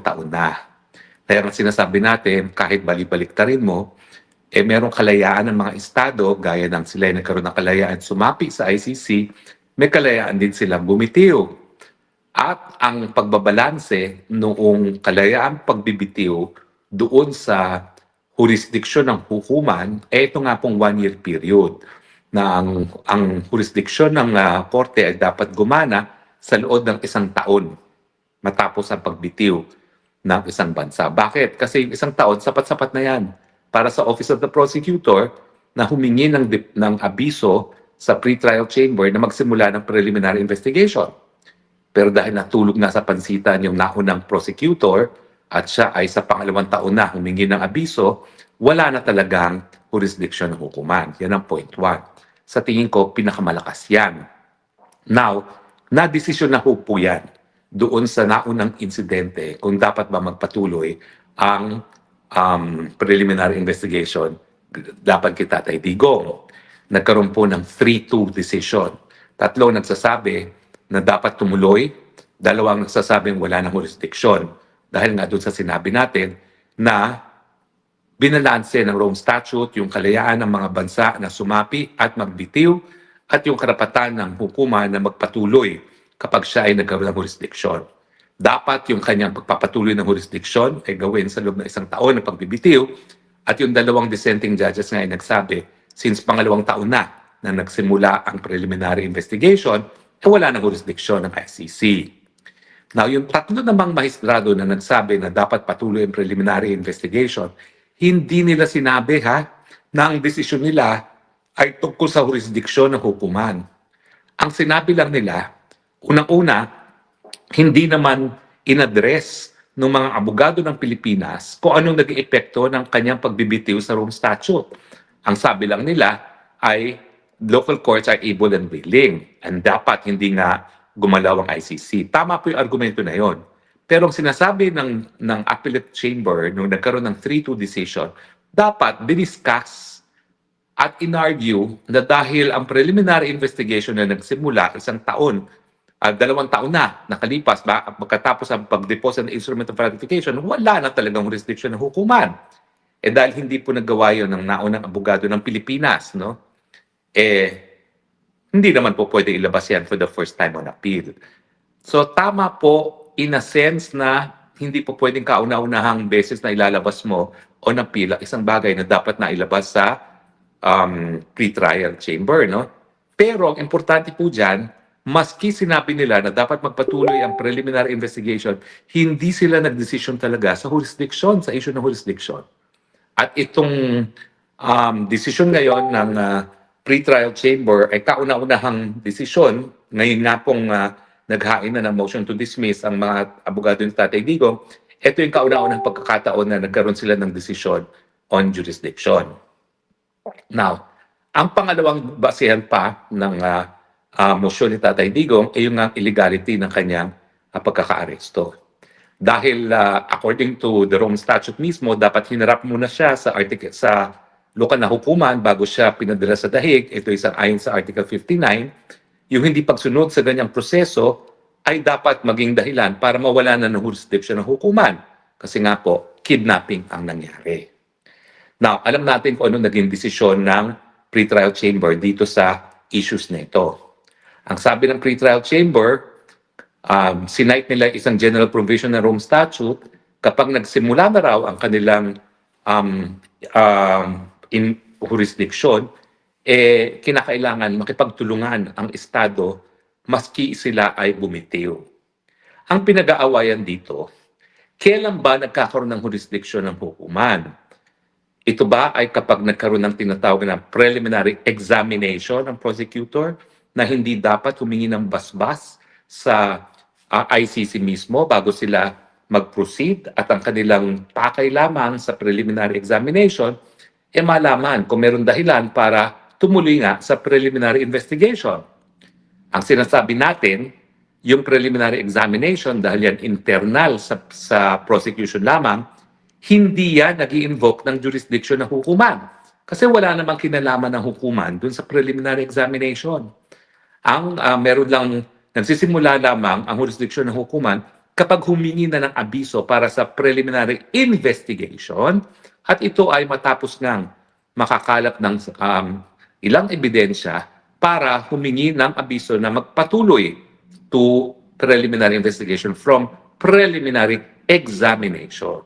taon na. Kaya nga sinasabi natin, kahit balik-baliktarin mo, merong kalayaan ng mga estado, gaya ng sila ay nagkaroon ng kalayaan sumapi sa ICC, may kalayaan din silang bumitiw. At ang pagbabalanse noong kalayaang pagbibitiw doon sa jurisdiksyon ng hukuman, ito nga pong 1-year period na ang jurisdiksyon ng korte ay dapat gumana sa loob ng 1 taon matapos ang pagbitiw ng isang bansa. Bakit? Kasi yung 1 taon, sapat-sapat na yan para sa Office of the Prosecutor na humingi ng abiso sa pre-trial chamber na magsimula ng preliminary investigation. Pero dahil natulog na sa pansitan yung naunang prosecutor at siya ay sa pangalawang taon na humingi ng abiso, wala na talagang jurisdiction ng hukuman. Yan ang point 1. Sa tingin ko, pinakamalakas yan. Now, na-desisyon na po yan doon sa naunang insidente kung dapat ba magpatuloy ang preliminary investigation dapat kay Tatay Digong. Nagkaroon po ng 3-2 decision. 3 nagsasabi na dapat tumuloy, 2 nagsasabing wala ng jurisdiction. Dahil nga doon sa sinabi natin na binalanse ng Rome Statute yung kalayaan ng mga bansa na sumapi at magbitiw at yung karapatan ng hukuman na magpatuloy kapag siya ay nagkaroon ng jurisdiction. Dapat yung kanyang pagpapatuloy ng jurisdiction ay gawin sa loob ng 1 taon ng pagbibitiw at yung 2 dissenting judges nga ay nagsabi, since pangalawang taon na nagsimula ang preliminary investigation, wala ng jurisdiction ng ICC. Now, yung 3 namang mahistrado na nagsabi na dapat patuloy ang preliminary investigation, hindi nila sinabi na ang desisyon nila ay tungkol sa jurisdiksyon ng hukuman. Ang sinabi lang nila, unang-una, hindi naman in-address ng mga abogado ng Pilipinas kung anong naging epekto ng kanyang pagbibitiw sa Rome Statute. Ang sabi lang nila ay local courts are able and willing and dapat hindi nga gumalaw ang ICC. Tama po yung argumento na yon. Pero ang sinasabi ng appellate chamber nung nagkaroon ng 3-2 decision, dapat diniscuss at inargue na dahil ang preliminary investigation na nagsimula 1 taon, 2 taon na nakalipas pagkatapos ang pag-deposit ng instrument of ratification, wala na talagang jurisdiction ng hukuman. Dahil hindi po nagawa yun ng naunang abogado ng Pilipinas, no? Hindi naman po pwede ilabas yan for the first time on appeal. So tama po in a sense na hindi po pwedeng kauna-unahang beses na ilalabas mo on appeal ang isang bagay na dapat na ilabas sa pre-trial chamber, no? Pero ang importante po dyan, maski sinabi nila na dapat magpatuloy ang preliminary investigation, hindi sila nagdesisyon talaga sa jurisdiction, sa issue ng jurisdiction. At itong desisyon ngayon ng pre-trial chamber ay kauna-unahang desisyon. Ngayon nga pong naghain na ng motion to dismiss ang mga abogado ng Tatay Digong. Ito yung kauna-unahang pagkakataon na nagkaroon sila ng desisyon on jurisdiction. Now, ang pangalawang basehan pa ng motion ni Tatay Digong ay yung illegality ng kanyang pagkakaaresto. Dahil according to the Rome Statute mismo, dapat hinarap muna siya sa lokal na hukuman bago siya pinadala sa dahig. Ito ay ayon sa Article 59. Yung hindi pagsunod sa ganyang proseso ay dapat maging dahilan para mawala na ng jurisdiction ng hukuman. Kasi nga po, kidnapping ang nangyari. Now, alam natin kung ano naging desisyon ng pre-trial chamber dito sa issues na ito. Ang sabi ng pre-trial chamber, sinight nila isang general provision ng Rome Statute kapag nagsimula na raw ang kanilang in jurisdiction, kinakailangan makipagtulungan ang Estado maski sila ay bumitiw. Ang pinag-aawayan dito, kailan ba nagkakaroon ng jurisdiction ng hukuman? Ito ba ay kapag nagkaroon ng tinatawag na preliminary examination ng prosecutor na hindi dapat humingi ng basbas sa ICC mismo bago sila mag-proceed at ang kanilang pakay lamang sa preliminary examination malaman kung meron dahilan para tumuloy nga sa preliminary investigation. Ang sinasabi natin, yung preliminary examination dahil yan internal sa prosecution lamang, hindi yan nag-i-invoke ng jurisdiction ng hukuman. Kasi wala namang kinalaman ng hukuman dun sa preliminary examination. Ang meron lang, nagsisimula lamang ang jurisdiction ng hukuman kapag humingi na ng abiso para sa preliminary investigation at ito ay matapos ngang makakalap ng ilang ebidensya para humingi ng abiso na magpatuloy to preliminary investigation from preliminary examination.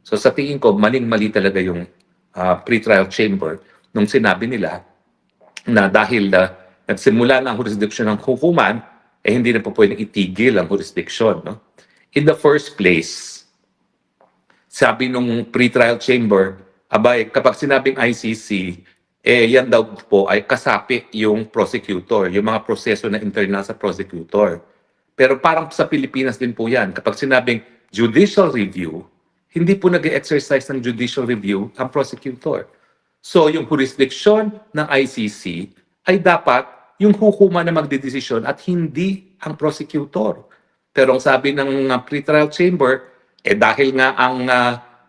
So sa tingin ko, maling-mali talaga yung pretrial chamber nung sinabi nila na dahil nagsimula na ang jurisdiction ng hukuman, hindi na po pwedeng itigil ang jurisdiction. No? In the first place, sabi nung pretrial chamber, abay, kapag sinabing ICC, yan daw po ay kasapi yung prosecutor, yung mga proseso na internal sa prosecutor. Pero parang sa Pilipinas din po yan. Kapag sinabing judicial review, hindi po nag-exercise ng judicial review ang prosecutor. So yung jurisdiction ng ICC ay dapat yung hukuman na magdedesisyon at hindi ang prosecutor. Pero ang sabi ng pretrial chamber, dahil nga ang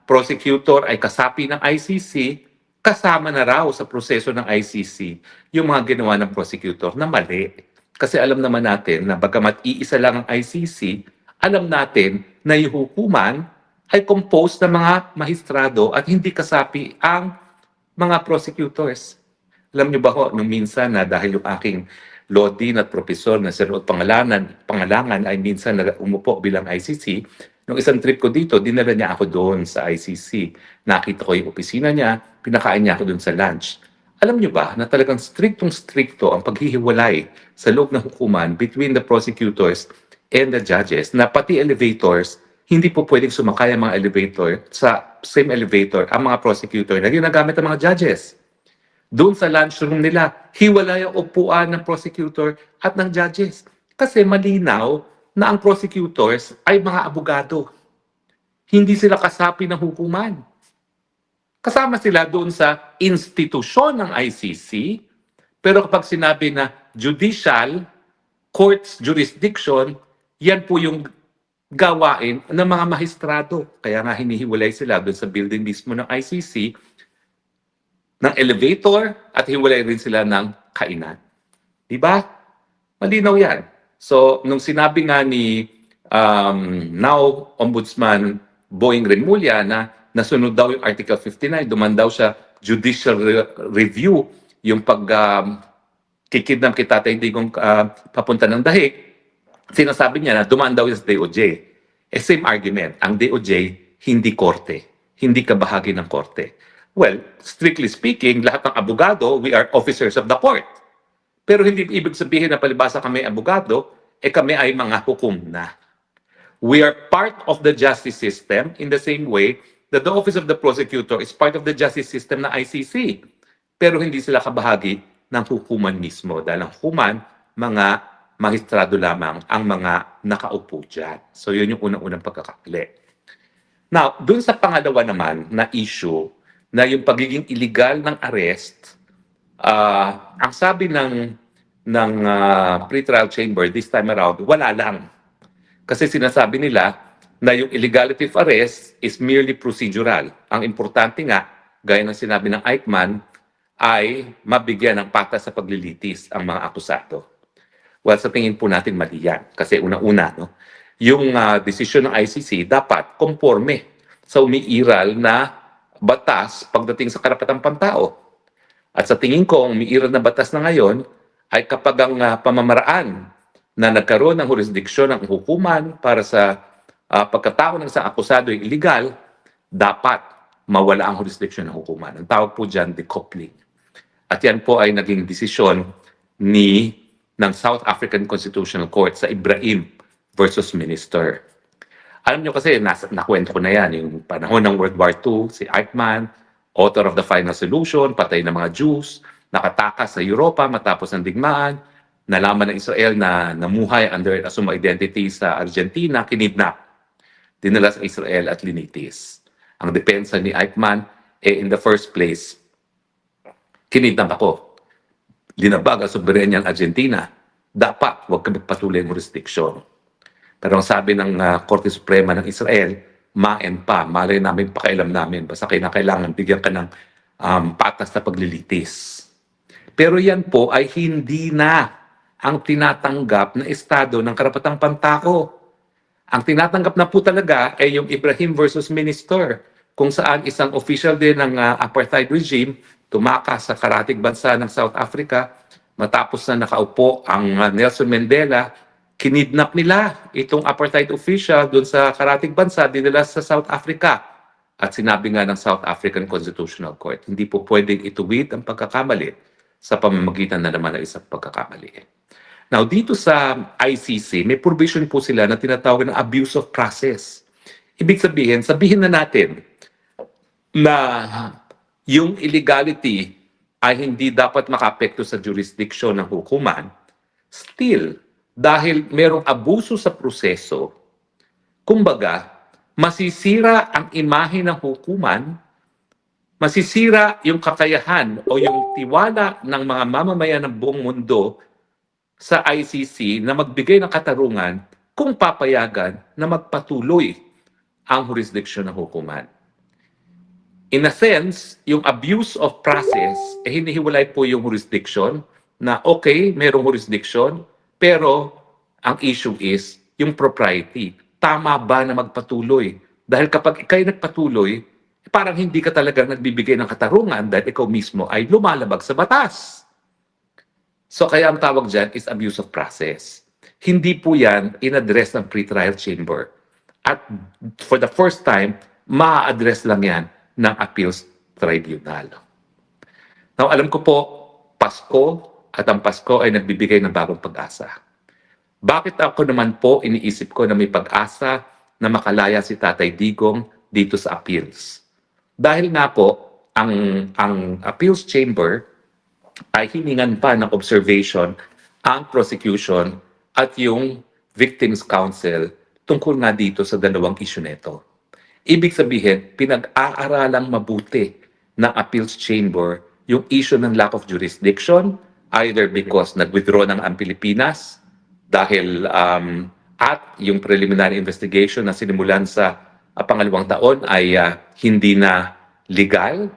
prosecutor ay kasapi ng ICC, kasama na raw sa proseso ng ICC yung mga ginawa ng prosecutor na mali. Kasi alam naman natin na bagamat iisa lang ang ICC, alam natin na yung hukuman ay composed ng mga mahistrado at hindi kasapi ang mga prosecutors. Alam niyo ba ho, nung minsan na dahil yung aking law dean at professor na si Rod Pangalangan ay minsan umupo bilang ICC, nung isang trip ko dito, dinala niya ako doon sa ICC. Nakita ko yung opisina niya, pinakain niya ako doon sa lunch. Alam niyo ba na talagang striktong-strikto ang paghihiwalay sa loob ng hukuman between the prosecutors and the judges, na pati elevators, hindi po pwedeng sumakay ang mga elevator sa same elevator ang mga prosecutor na ginagamit ng mga judges. Doon sa lunchroom nila, hiwalay ang upuan ng prosecutor at ng judges. Kasi malinaw na ang prosecutors ay mga abogado. Hindi sila kasapi ng hukuman. Kasama sila doon sa institusyon ng ICC, pero kapag sinabi na judicial, court's jurisdiction, yan po yung gawain ng mga mahistrado. Kaya nga hinihiwalay sila doon sa building mismo ng ICC, ng elevator, at hiwalay rin sila ng kainan. Diba? Malinaw yan. So, nung sinabi nga ni now Ombudsman Boying Remulla na nasunod daw yung Article 59, duman daw siya judicial review, yung pag kikidnap kay Tatay Digong papunta ng Dahig, sinasabi niya na dumaan daw yung sa DOJ. Same argument, ang DOJ hindi korte, hindi kabahagi ng korte. Well, strictly speaking, lahat ng abogado, we are officers of the court. Pero hindi ibig sabihin na palibasa kami abogado, kami ay mga hukom na. We are part of the justice system in the same way that the Office of the Prosecutor is part of the justice system na ICC. Pero hindi sila kabahagi ng hukuman mismo. Dahil ang hukuman, mga magistrado lamang ang mga nakaupo dyan. So yun yung unang-unang pagkakakali. Now, dun sa pangalawa naman na issue, na yung pagiging illegal ng arrest, ang sabi ng pretrial chamber this time around, wala lang. Kasi sinasabi nila na yung illegality of arrest is merely procedural. Ang importante nga, gaya ng sinabi ng Eichmann, ay mabigyan ng patas sa paglilitis ang mga akusado. Well, sa tingin po natin mali yan. Kasi una-una, no, yung desisyon ng ICC dapat konforme sa umiiral na batas pagdating sa karapatang pantao. At sa tingin ko, ang umiiral na batas na ngayon ay kapag ang pamamaraan na nagkaroon ng jurisdiksyon ng hukuman para sa pagkatao ng isang akusado ay illegal, dapat mawala ang jurisdiksyon ng hukuman. Ang tawag po dyan, decoupling. At yan po ay naging desisyon ng South African Constitutional Court sa Ibrahim versus Minister. Alam nyo kasi, nakwento ko na yan, yung panahon ng World War II, si Eichmann, author of the Final Solution, patay ng mga Jews, nakatakas sa Europa matapos ng digmaan, nalaman ng Israel na namuhay under assumed identity sa Argentina, kinidnap, dinala sa Israel at linitis. Ang depensa ni Eichmann, in the first place, kinidnap ako. Linabag ang soberenya ng Argentina. Dapat, huwag kami patuloy ang jurisdiction. Pero ang sabi ng Korte Suprema ng Israel, malay namin, pakailam namin. Basta kailangan bigyan ka ng patas na paglilitis. Pero yan po ay hindi na ang tinatanggap na estado ng karapatang pantao. Ang tinatanggap na po talaga ay yung Ibrahim versus Minister, kung saan isang official din ng apartheid regime tumakas sa karatig bansa ng South Africa matapos na nakaupo ang Nelson Mandela. Kinidnap nila itong apartheid official doon sa karatig bansa, dinala sa South Africa. At sinabi nga ng South African Constitutional Court, hindi po pwedeng ituwid ang pagkakamali sa pamamagitan na naman ng isang pagkakamali. Now, dito sa ICC, may provision po sila na tinatawag na abuse of process. Ibig sabihin, sabihin na natin na yung illegality ay hindi dapat makaapekto sa jurisdiction ng hukuman, still, dahil merong abuso sa proseso, kumbaga, masisira ang imahe ng hukuman, masisira yung kakayahan o yung tiwala ng mga mamamayan ng buong mundo sa ICC na magbigay ng katarungan kung papayagan na magpatuloy ang jurisdiction ng hukuman. In a sense, yung abuse of process, hinihiwalay po yung jurisdiction na okay, merong jurisdiction, pero ang issue is yung propriety. Tama ba na magpatuloy? Dahil kapag ikay nagpatuloy, parang hindi ka talagang nagbibigay ng katarungan dahil ikaw mismo ay lumalabag sa batas. So kaya ang tawag dyan is abuse of process. Hindi po yan in-address ng pre-trial chamber. At for the first time, ma-address lang yan ng appeals tribunal. Now alam ko po, Pasko at ang Pasko ay nagbibigay ng bagong pag-asa. Bakit ako naman po iniisip ko na may pag-asa na makalaya si Tatay Digong dito sa appeals? Dahil nga po, ang appeals chamber ay hiningan pa ng observation ang prosecution at yung Victims Council tungkol nga dito sa dalawang issue neto. Ibig sabihin, pinag-aaralang mabuti ng appeals chamber yung issue ng lack of jurisdiction, either because nag-withdraw ng ang Pilipinas dahil at yung preliminary investigation na sinimulan sa pangalawang taon ay hindi na legal,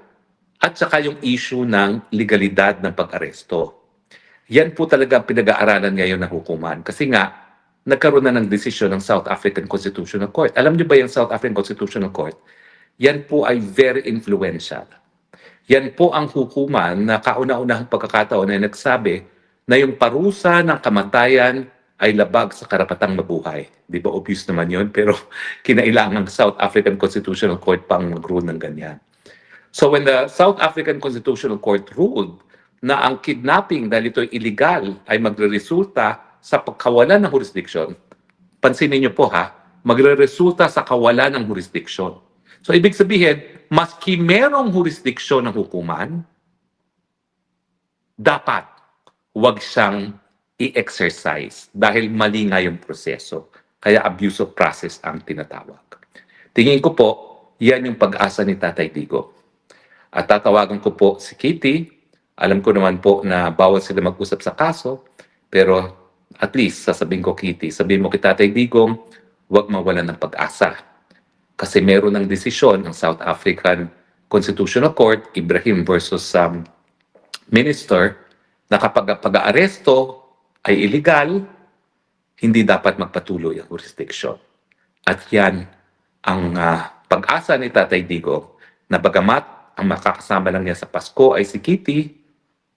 at saka yung issue ng legalidad ng pag-aresto. Yan po talaga ang pinag-aaralan ngayon ng hukuman. Kasi nga, nagkaroon na ng desisyon ng South African Constitutional Court. Alam niyo ba yung South African Constitutional Court? Yan po ay very influential. Yan po ang hukuman na kauna-unahang pagkakataon ay nagsabi na yung parusa ng kamatayan ay labag sa karapatang mabuhay. Di ba obvious naman yun? Pero kinailangan ng South African Constitutional Court pang mag-rule ng ganyan. So when the South African Constitutional Court ruled na ang kidnapping dahil ito illegal ay magre-resulta sa pagkawalan ng jurisdiction, pansinin niyo po ha, magre-resulta sa kawalan ng jurisdiction. So ibig sabihin, maski merong jurisdiction ng hukuman, dapat wag siyang i-exercise dahil mali nga yung proseso. Kaya abuse of process ang tinatawag. Tingin ko po, yan yung pag-asa ni Tatay Digong. At tatawagan ko po si Kitty. Alam ko naman po na bawal sila mag-usap sa kaso, pero at least sasabihin ko, Kitty, sabihin mo kay Tatay Digong, huwag mawalan ng pag-asa. Kasi meron ng desisyon ng South African Constitutional Court, Ibrahim versus Minister, na kapag pag-aaresto ay illegal, hindi dapat magpatuloy ang jurisdiction. At yan ang pag-asa ni Tatay Digong na bagamat ang makakasama lang niya sa Pasko ay si Kitty,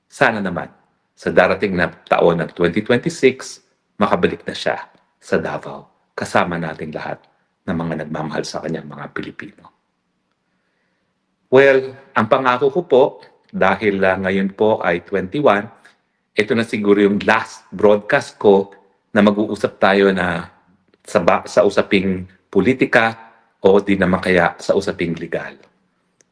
sana naman sa darating na taon ng 2026, makabalik na siya sa Davao. Kasama nating lahat ng mga nagmamahal sa kanyang mga Pilipino. Well, ang pangako ko po, dahil ngayon po ay 21, ito na siguro yung last broadcast ko na mag-uusap tayo na sa usaping politika o di naman kaya sa usaping legal.